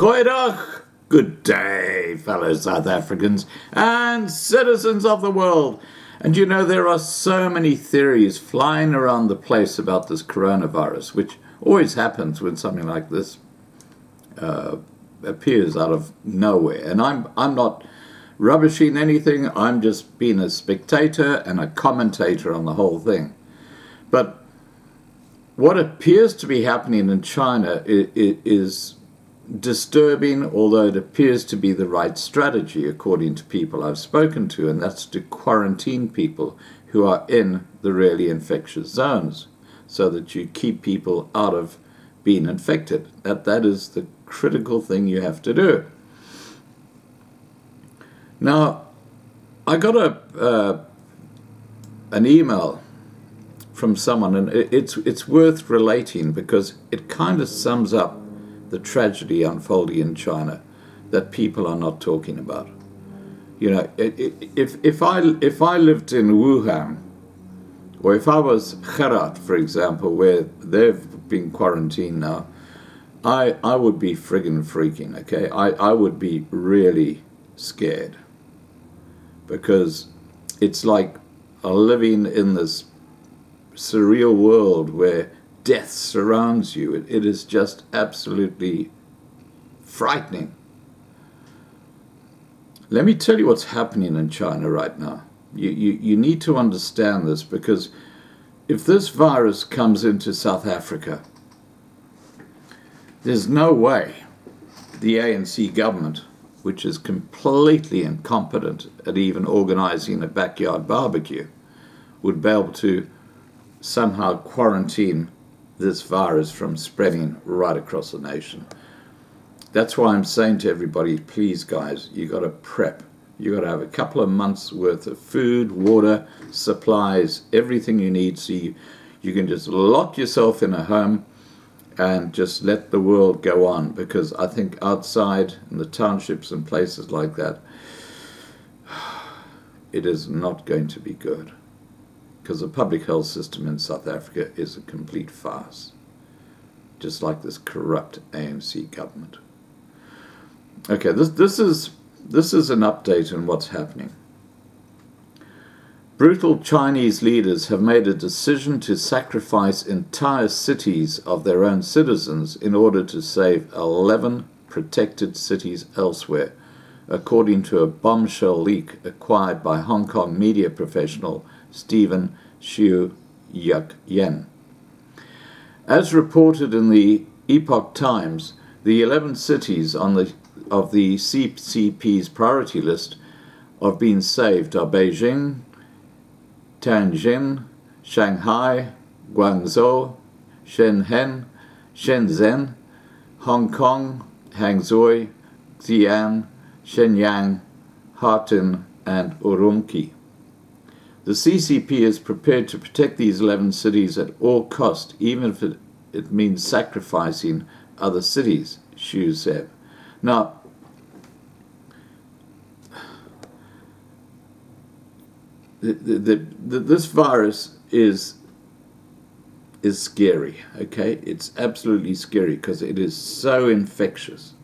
Goeiedag, good day, fellow South Africans and citizens of the world. And you know, there are so many theories flying around the place about this coronavirus, which always happens when something like this appears out of nowhere. And I'm not rubbishing anything, I'm just being a spectator and a commentator on the whole thing. But what appears to be happening in China is disturbing, although it appears to be the right strategy according to people I've spoken to, and that's to quarantine people who are in the really infectious zones so that you keep people out of being infected. That is the critical thing you have to do. Now, I got an email from someone, and it's worth relating because it kind of sums up the tragedy unfolding in China that people are not talking about. You know, if I lived in Wuhan, or if I was Herat, for example, where they've been quarantined now, I would be friggin' freaking, okay? I would be really scared because it's like living in this surreal world where death surrounds you. It is just absolutely frightening. Let me tell you what's happening in China right now. You need to understand this, because if this virus comes into South Africa, there's no way the ANC government, which is completely incompetent at even organizing a backyard barbecue, would be able to somehow quarantine this virus from spreading right across the nation. That's why I'm saying to everybody, please guys, you got to prep. You got to have a couple of months worth of food, water, supplies, everything you need, so you can just lock yourself in a home and just let the world go on. Because I think outside in the townships and places like that, it is not going to be good. Because the public health system in South Africa is a complete farce, just like this corrupt ANC government. Okay, this is an update on what's happening. Brutal Chinese leaders have made a decision to sacrifice entire cities of their own citizens in order to save 11 protected cities elsewhere, according to a bombshell leak acquired by Hong Kong media professional Stephen Xiu Yuk Yen. As reported in the Epoch Times, the 11 cities of the CCP's priority list of being saved are Beijing, Tianjin, Shanghai, Guangzhou, Shenzhen, Hong Kong, Hangzhou, Xi'an, Shenyang, Harbin, and Urumqi. The CCP is prepared to protect these 11 cities at all cost, even if it means sacrificing other cities, Xu said. Now, this virus is scary, okay? It's absolutely scary because it is so infectious.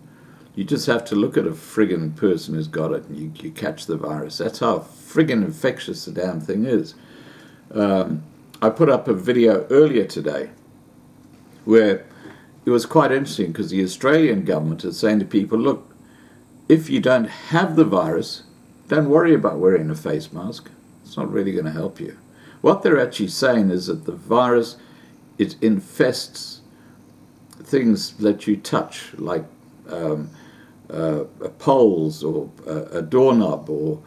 You just have to look at a friggin' person who's got it and you catch the virus. That's how friggin' infectious the damn thing is. I put up a video earlier today where it was quite interesting because the Australian government is saying to people, look, if you don't have the virus, don't worry about wearing a face mask. It's not really going to help you. What they're actually saying is that the virus, it infests things that you touch, like poles or a doorknob or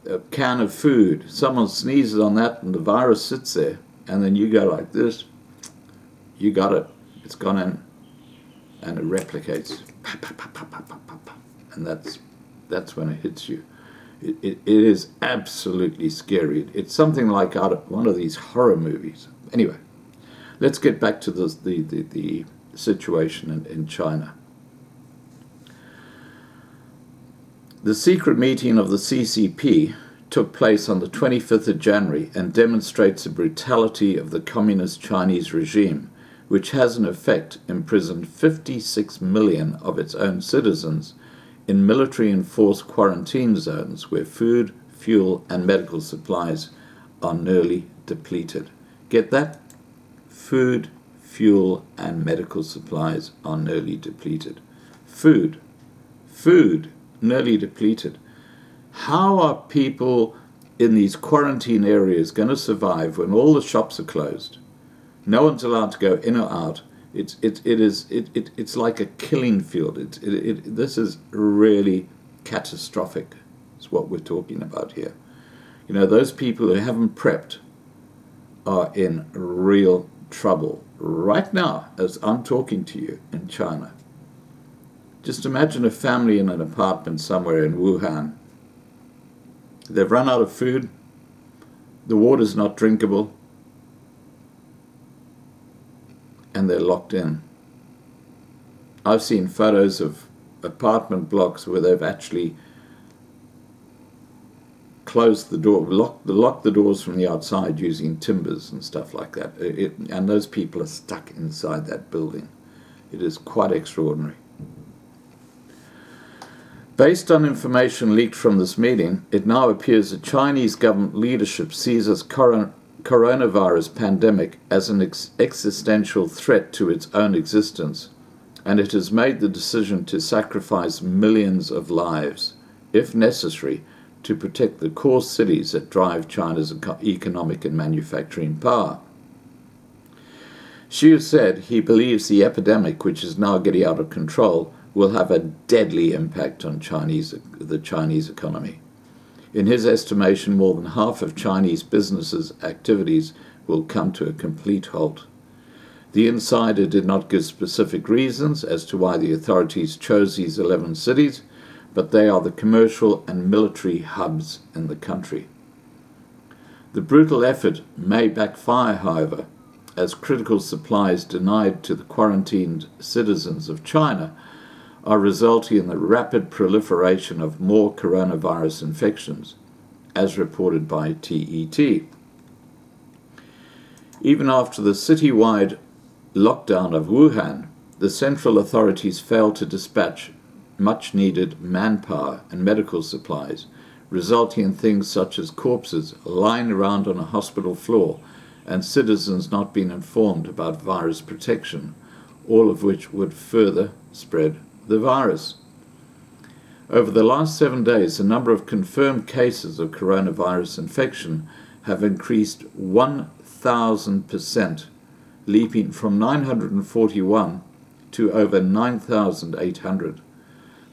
a can of food. Someone sneezes on that and the virus sits there, and then you go like this, you got it, it's gone in, and it replicates, and that's when it hits you. It is absolutely scary. It's something like out of one of these horror movies. Anyway, let's get back to the situation in China. The secret meeting of the CCP took place on the 25th of January and demonstrates the brutality of the communist Chinese regime, which has in effect imprisoned 56 million of its own citizens in military-enforced quarantine zones where food, fuel, and medical supplies are nearly depleted. Get that? Food, fuel, and medical supplies are nearly depleted. Food, nearly depleted. How are people in these quarantine areas going to survive when all the shops are closed? No one's allowed to go in or out. It's like a killing field. This is really catastrophic. Is what we're talking about here. You know, those people who haven't prepped are in real trouble right now as I'm talking to you in China. Just imagine a family in an apartment somewhere in Wuhan. They've run out of food. The water's not drinkable. And they're locked in. I've seen photos of apartment blocks where they've actually closed the door, locked the doors from the outside using timbers and stuff like that. And those people are stuck inside that building. It is quite extraordinary. Based on information leaked from this meeting, it now appears that Chinese government leadership sees this coronavirus pandemic as an existential threat to its own existence, and it has made the decision to sacrifice millions of lives, if necessary, to protect the core cities that drive China's economic and manufacturing power. Xu said he believes the epidemic, which is now getting out of control, will have a deadly impact on the Chinese economy. In his estimation, more than half of Chinese businesses' activities will come to a complete halt. The insider did not give specific reasons as to why the authorities chose these 11 cities, but they are the commercial and military hubs in the country. The brutal effort may backfire, however, as critical supplies denied to the quarantined citizens of China are resulting in the rapid proliferation of more coronavirus infections, as reported by TET. Even after the citywide lockdown of Wuhan, the central authorities failed to dispatch much-needed manpower and medical supplies, resulting in things such as corpses lying around on a hospital floor and citizens not being informed about virus protection, all of which would further spread the virus. Over the last 7 days, the number of confirmed cases of coronavirus infection have increased 1,000%, leaping from 941 to over 9,800.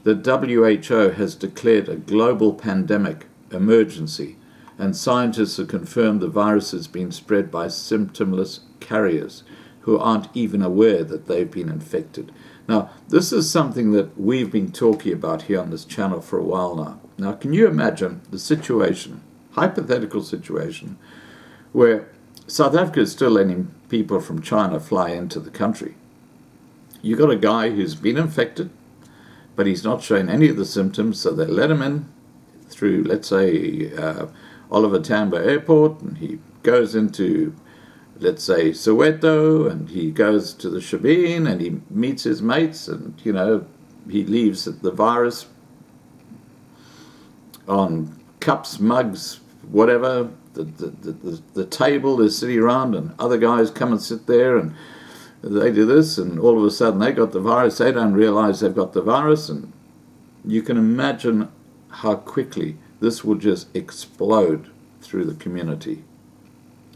The WHO has declared a global pandemic emergency, and scientists have confirmed the virus has been spread by symptomless carriers who aren't even aware that they've been infected. Now, this is something that we've been talking about here on this channel for a while now. Now, can you imagine the situation, hypothetical situation, where South Africa is still letting people from China fly into the country? You've got a guy who's been infected, but he's not showing any of the symptoms, so they let him in through, let's say, Oliver Tambo Airport, and he goes into, let's say, Soweto, and he goes to the Shebeen, and he meets his mates, and, you know, he leaves the virus on cups, mugs, whatever, the table they're sitting around, and other guys come and sit there, and they do this, and all of a sudden they got the virus. They don't realize they've got the virus, and you can imagine how quickly this will just explode through the community,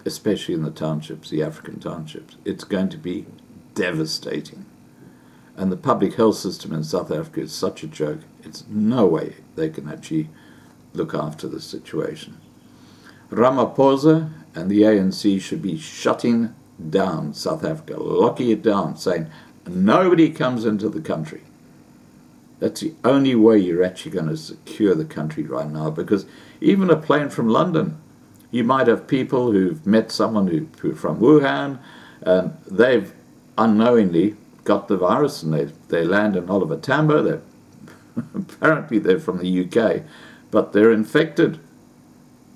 especially in the townships, the African townships. It's going to be devastating. And the public health system in South Africa is such a joke. It's no way they can actually look after the situation. Ramaphosa and the ANC should be shutting down South Africa, locking it down, saying nobody comes into the country. That's the only way you're actually going to secure the country right now, because even a plane from London, you might have people who've met someone who from Wuhan, and they've unknowingly got the virus, and they land in Oliver Tambo. Apparently they're from the UK, but they're infected.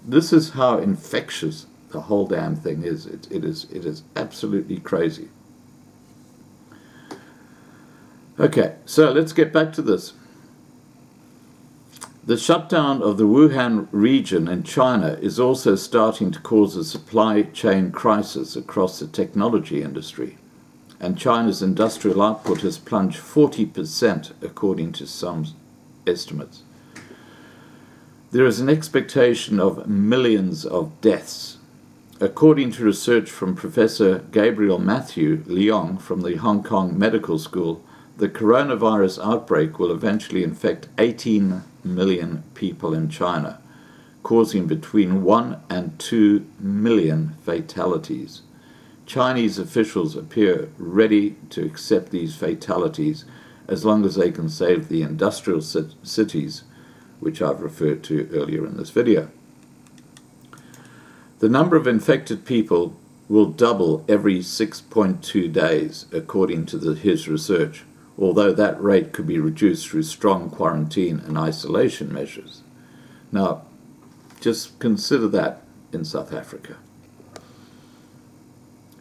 This is how infectious the whole damn thing is. It is absolutely crazy. Okay, so let's get back to this. The shutdown of the Wuhan region in China is also starting to cause a supply chain crisis across the technology industry, and China's industrial output has plunged 40% according to some estimates. There is an expectation of millions of deaths. According to research from Professor Gabriel Matthew Leong from the Hong Kong Medical School, the coronavirus outbreak will eventually infect 18 million people in China, causing between 1 and 2 million fatalities. Chinese officials appear ready to accept these fatalities as long as they can save the industrial cities, which I've referred to earlier in this video. The number of infected people will double every 6.2 days, according to his research, although that rate could be reduced through strong quarantine and isolation measures. Now, just consider that in South Africa.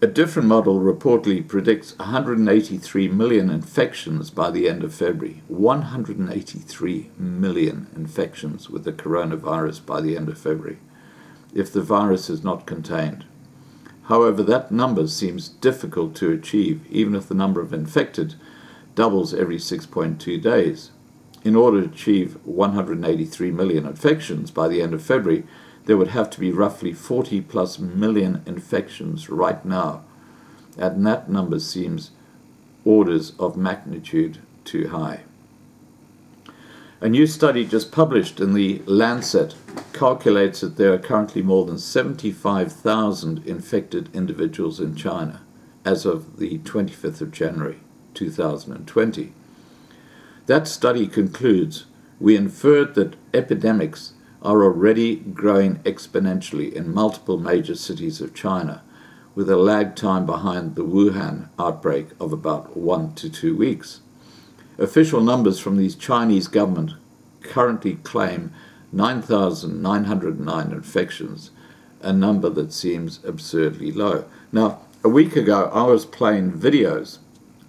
A different model reportedly predicts 183 million infections by the end of February. 183 million infections with the coronavirus by the end of February, if the virus is not contained. However, that number seems difficult to achieve, even if the number of infected doubles every 6.2 days. In order to achieve 183 million infections by the end of February, there would have to be roughly 40 plus million infections right now, and that number seems orders of magnitude too high. A new study just published in the Lancet calculates that there are currently more than 75,000 infected individuals in China as of the 25th of January 2020. That study concludes, we inferred that epidemics are already growing exponentially in multiple major cities of China, with a lag time behind the Wuhan outbreak of about 1 to 2 weeks. Official numbers from the Chinese government currently claim 9,909 infections, a number that seems absurdly low. Now, a week ago, I was playing videos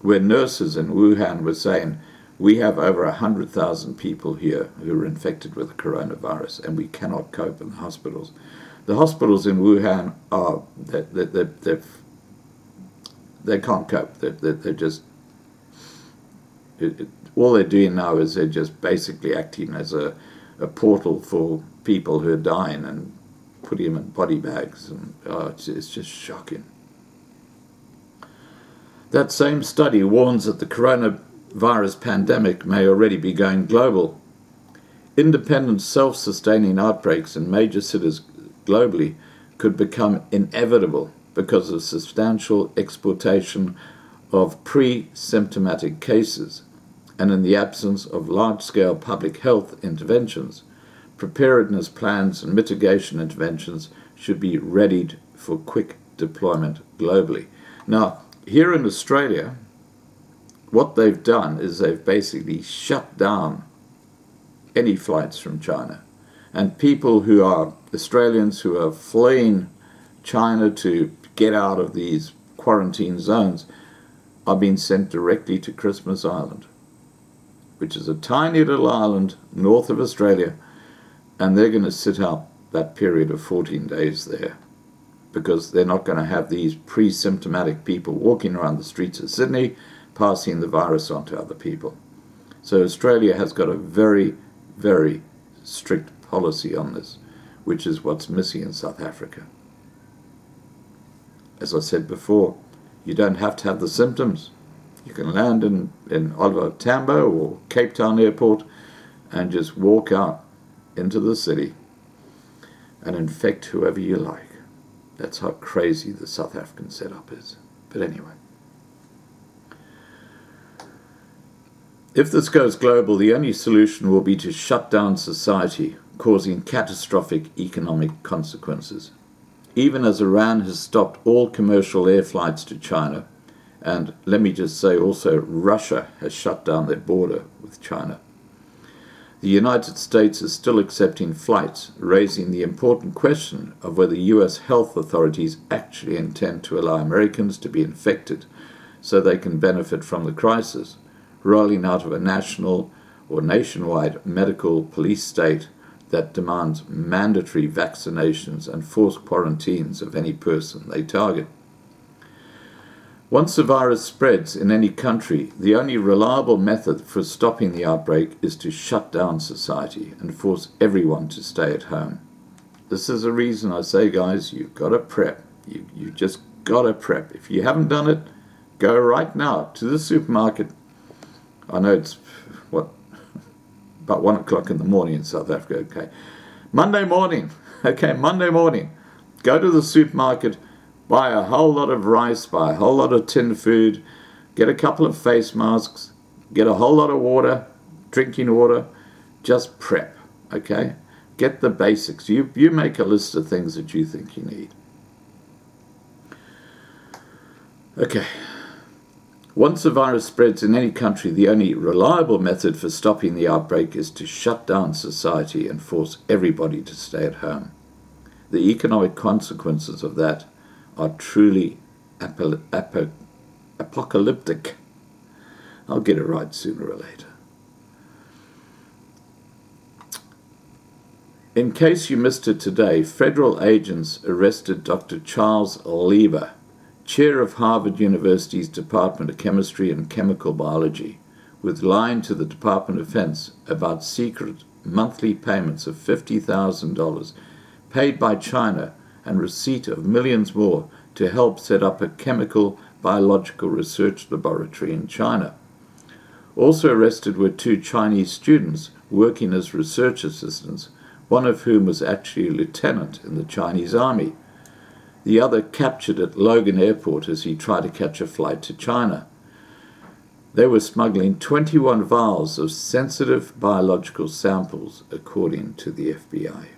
where nurses in Wuhan were saying, we have over 100,000 people here who are infected with the coronavirus, and we cannot cope in the hospitals. The hospitals in Wuhan are, they can't cope. They're just, all they're doing now is they're just basically acting as a portal for people who are dying and putting them in body bags, and it's just shocking. That same study warns that the coronavirus pandemic may already be going global. Independent, self-sustaining outbreaks in major cities globally could become inevitable because of substantial exportation of pre-symptomatic cases, and in the absence of large-scale public health interventions, preparedness plans and mitigation interventions should be readied for quick deployment globally. Now, here in Australia, what they've done is they've basically shut down any flights from China. And people who are Australians who are fleeing China to get out of these quarantine zones are being sent directly to Christmas Island, which is a tiny little island north of Australia, and they're going to sit out that period of 14 days there, because they're not going to have these pre-symptomatic people walking around the streets of Sydney passing the virus on to other people. So Australia has got a very, very strict policy on this, which is what's missing in South Africa. As I said before, you don't have to have the symptoms. You can land in Oliver Tambo or Cape Town Airport and just walk out into the city and infect whoever you like. That's how crazy the South African setup is. But anyway. If this goes global, the only solution will be to shut down society, causing catastrophic economic consequences. Even as Iran has stopped all commercial air flights to China, and let me just say also Russia has shut down their border with China. The United States is still accepting flights, raising the important question of whether US health authorities actually intend to allow Americans to be infected so they can benefit from the crisis, rolling out of a national or nationwide medical police state that demands mandatory vaccinations and forced quarantines of any person they target. Once the virus spreads in any country, the only reliable method for stopping the outbreak is to shut down society and force everyone to stay at home. This is the reason I say, guys, you've got to prep. You just got to prep. If you haven't done it, go right now to the supermarket. I know it's, about 1 o'clock in the morning in South Africa, okay. Monday morning, go to the supermarket, buy a whole lot of rice, buy a whole lot of tinned food, get a couple of face masks, get a whole lot of water, drinking water, just prep, okay? Get the basics. You make a list of things that you think you need. Okay. Once the virus spreads in any country, the only reliable method for stopping the outbreak is to shut down society and force everybody to stay at home. The economic consequences of that are truly apocalyptic. I'll get it right sooner or later. In case you missed it today, federal agents arrested Dr. Charles Lieber, chair of Harvard University's Department of Chemistry and Chemical Biology, with lying to the Department of Defense about secret monthly payments of $50,000 paid by China and receipt of millions more to help set up a chemical biological research laboratory in China. Also arrested were 2 Chinese students working as research assistants, one of whom was actually a lieutenant in the Chinese army. The other captured at Logan Airport as he tried to catch a flight to China. They were smuggling 21 vials of sensitive biological samples, according to the FBI.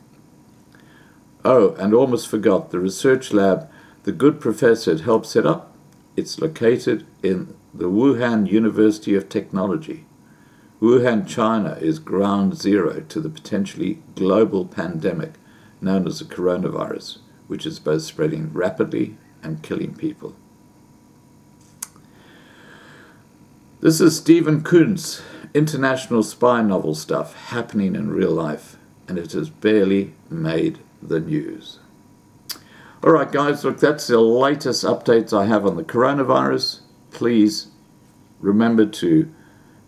Oh, and almost forgot, the research lab the good professor had helped set up, it's located in the Wuhan University of Technology. Wuhan, China is ground zero to the potentially global pandemic known as the coronavirus, which is both spreading rapidly and killing people. This is Stephen Kuntz, international spy novel stuff happening in real life, and it has barely made the news. All right, guys, look, that's the latest updates I have on the coronavirus. Please remember to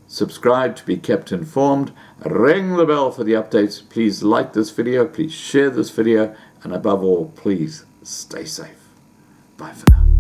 subscribe to be kept informed. Ring the bell for the updates. Please like this video. Please share this video. And above all, please stay safe. Bye for now.